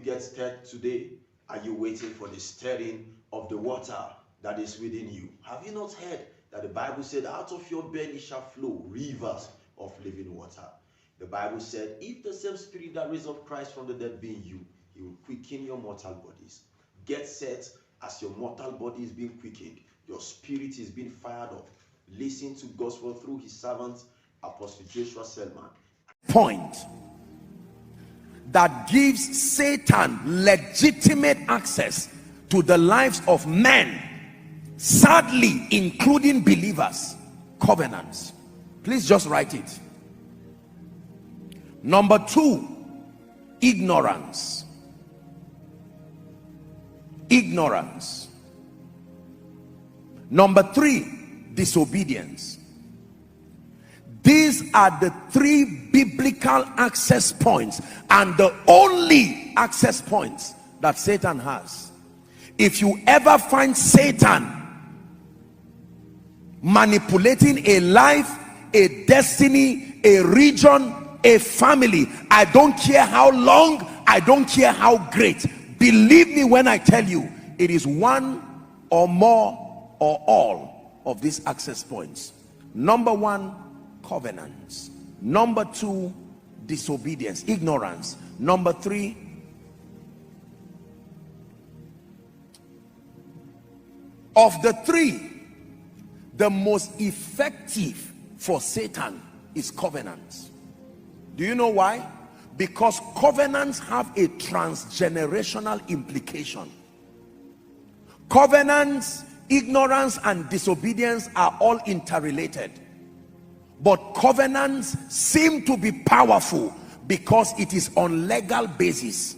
Get stirred today? Are you waiting for the stirring of the water that is within you? Have you not heard that the Bible said, out of your belly shall flow rivers of living water? The Bible said, if the same spirit that raised up Christ from the dead be in you, he will quicken your mortal bodies. Get set as your mortal body is being quickened. Your spirit is being fired up. Listen to gospel through his servant, Apostle Joshua Selman. Point that gives Satan legitimate access to the lives of men, sadly including believers: covenants. Please just write it. Number 2, ignorance. Ignorance. Number 3, disobedience. These are the 3 biblical access points, and the only access points that Satan has. If you ever find Satan manipulating a life, a destiny, a region, a family, I don't care how long, I don't care how great, believe me when I tell you, it is one or more or all of these access points. Number 1, covenants. Number 2, disobedience, ignorance. Number 3, of the 3, the most effective for Satan is covenants. Do you know why? Because covenants have a transgenerational implication. Covenants, ignorance, and disobedience are all interrelated. But covenants seem to be powerful because it is on legal basis.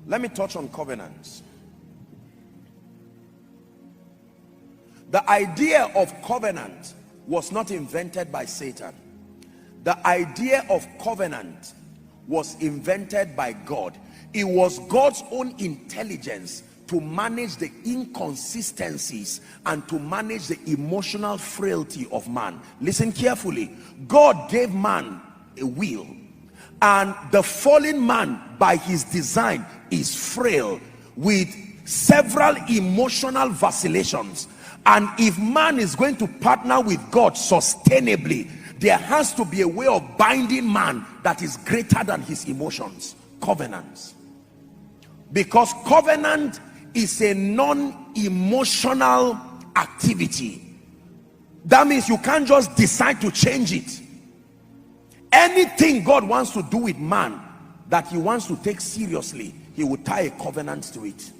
Let me touch on covenants. The idea of covenant was not invented by Satan. The idea of covenant was invented by God. It was God's own intelligence to manage the inconsistencies and to manage the emotional frailty of man. Listen carefully. God gave man a will, and the fallen man by his design is frail with several emotional vacillations. And if man is going to partner with God sustainably, there has to be a way of binding man that is greater than his emotions. Covenants. Because covenant is a non-emotional activity. That means you can't just decide to change it. Anything God wants to do with man that he wants to take seriously, he will tie a covenant to it.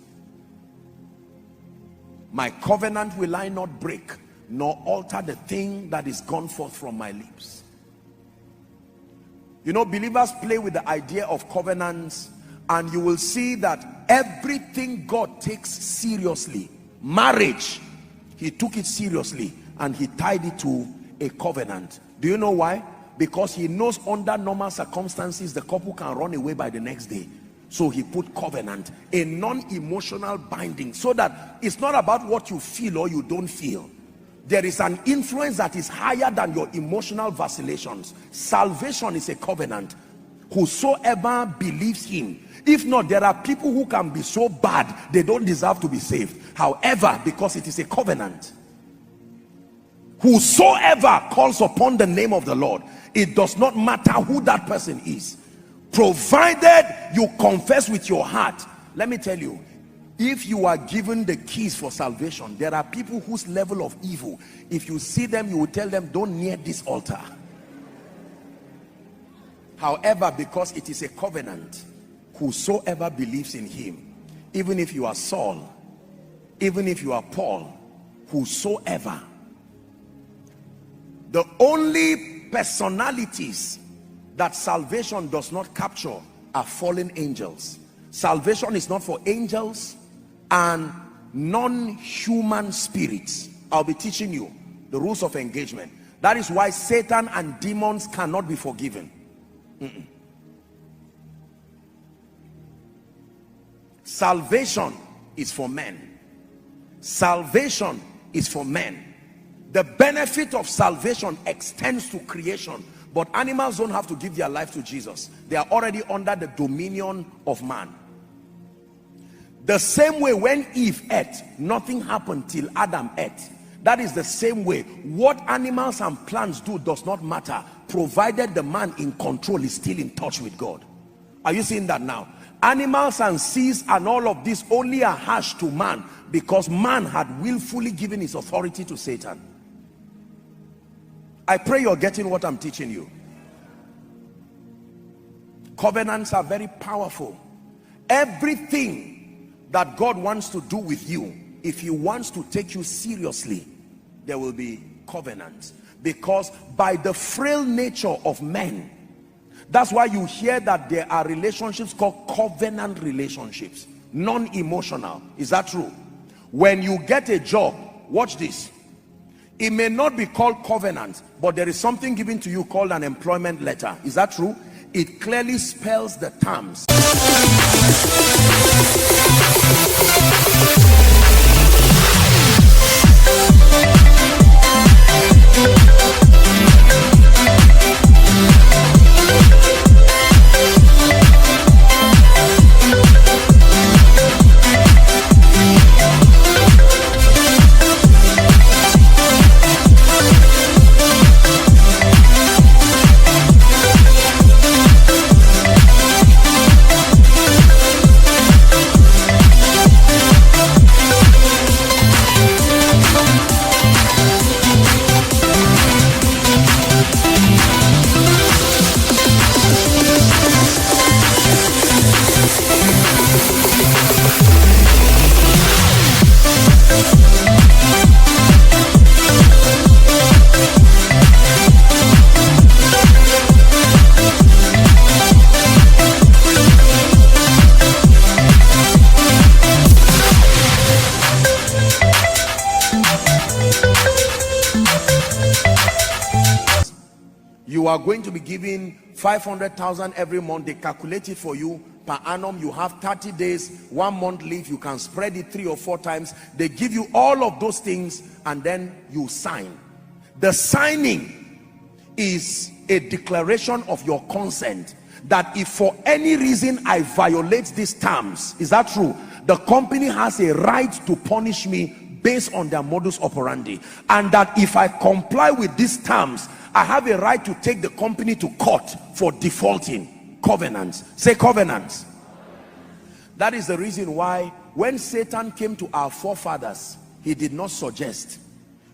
My covenant will I not break, nor alter the thing that is gone forth from my lips. You know, believers play with the idea of covenants, and you will see that everything God takes seriously, marriage, he took it seriously and he tied it to a covenant. Do you know why? Because he knows under normal circumstances the couple can run away by the next day. So he put covenant, a non-emotional binding, so that it's not about what you feel or you don't feel. There is an influence that is higher than your emotional vacillations. Salvation is a covenant. Whosoever believes him. If not, there are people who can be so bad they don't deserve to be saved. However, because it is a covenant, whosoever calls upon the name of the Lord, it does not matter who that person is, provided you confess with your heart. Let me tell you, if you are given the keys for salvation, there are people whose level of evil, if you see them, you will tell them, don't near this altar. However, because it is a covenant, whosoever believes in him, even if you are Saul, even if you are Paul, whosoever. The only personalities that salvation does not capture are fallen angels. Salvation is not for angels and non-human spirits. I'll be teaching you the rules of engagement. That is why Satan and demons cannot be forgiven. Salvation is for men. Salvation is for men. The benefit of salvation extends to creation, but animals don't have to give their life to Jesus. They are already under the dominion of man. The same way when Eve ate, nothing happened till Adam ate. That is the same way. What animals and plants do does not matter, provided the man in control is still in touch with God. Are you seeing that now? Animals and seas and all of this only are harsh to man because man had willfully given his authority to Satan. I pray you're getting what I'm teaching you. Covenants are very powerful. Everything that God wants to do with you, if he wants to take you seriously, there will be covenants. Because by the frail nature of men, that's why you hear that there are relationships called covenant relationships, non-emotional. Is that true? When you get a job, watch this, it may not be called covenant, but there is something given to you called an employment letter. Is that true? It clearly spells the terms. You are going to be given 500,000 every month. They calculate it for you per annum. You have 30 days, 1 month leave. You can spread it 3 or 4 times. They give you all of those things and then you sign. The signing is a declaration of your consent that if for any reason I violate these terms, is that true? The company has a right to punish me based on their modus operandi, and that if I comply with these terms, I have a right to take the company to court for defaulting. Covenants. Say covenants. That is the reason why when Satan came to our forefathers, he did not suggest.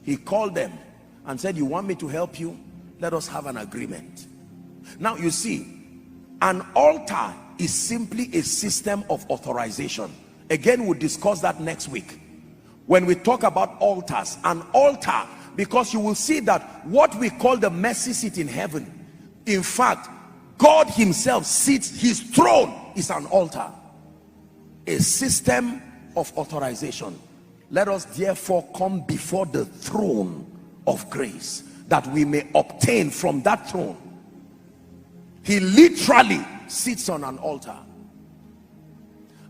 He called them and said, you want me to help you? Let us have an agreement. Now you see, an altar is simply a system of authorization. Again, we'll discuss that next week when we talk about altars. An altar, because you will see that what we call the mercy seat in heaven, in fact, God himself sits, his throne is an altar, a system of authorization. Let us therefore come before the throne of grace, that we may obtain from that throne. He literally sits on an altar.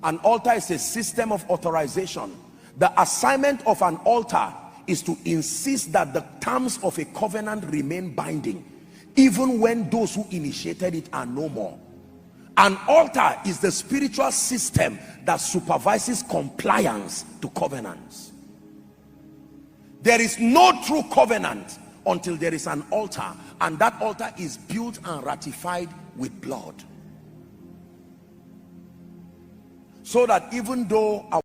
An altar is a system of authorization. The assignment of an altar is to insist that the terms of a covenant remain binding, even when those who initiated it are no more. An altar is the spiritual system that supervises compliance to covenants. There is no true covenant until there is an altar, and that altar is built and ratified with blood, so that even though our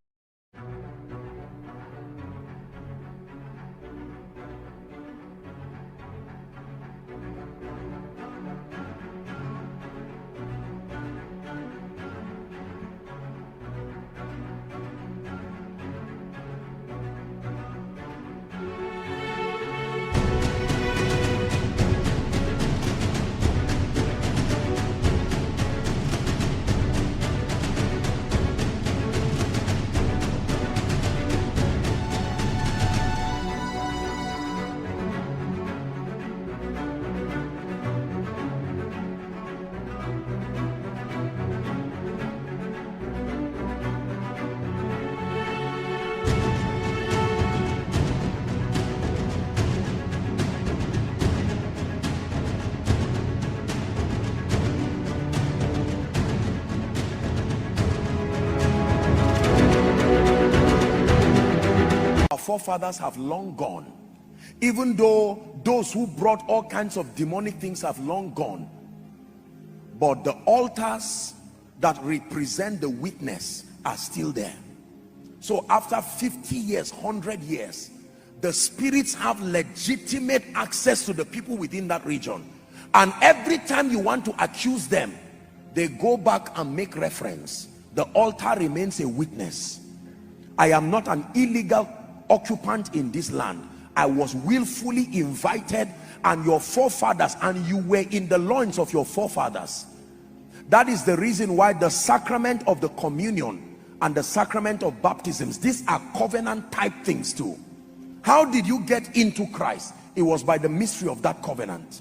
forefathers have long gone, even though those who brought all kinds of demonic things have long gone, but the altars that represent the witness are still there. So after 50 years, 100 years, the spirits have legitimate access to the people within that region. And every time you want to accuse them, they go back and make reference. The altar remains a witness. I am not an illegal occupant in this land. I was willfully invited, and your forefathers, and you were in the loins of your forefathers. That is the reason why the sacrament of the communion and the sacrament of baptisms, these are covenant type things too. How did you get into Christ? It was by the mystery of that covenant.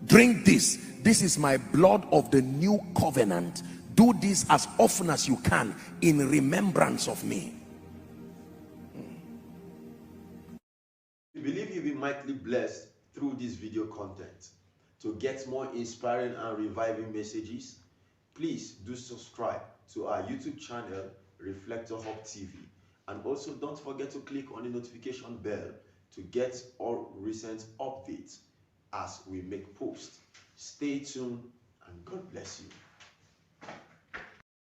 Drink this. This is my blood of the new covenant. Do this as often as you can in remembrance of me. We believe you'll be mightily blessed through this video content. To get more inspiring and reviving messages, please do subscribe to our YouTube channel, Reflector Hub TV. And also don't forget to click on the notification bell to get all recent updates as we make posts. Stay tuned and God bless you.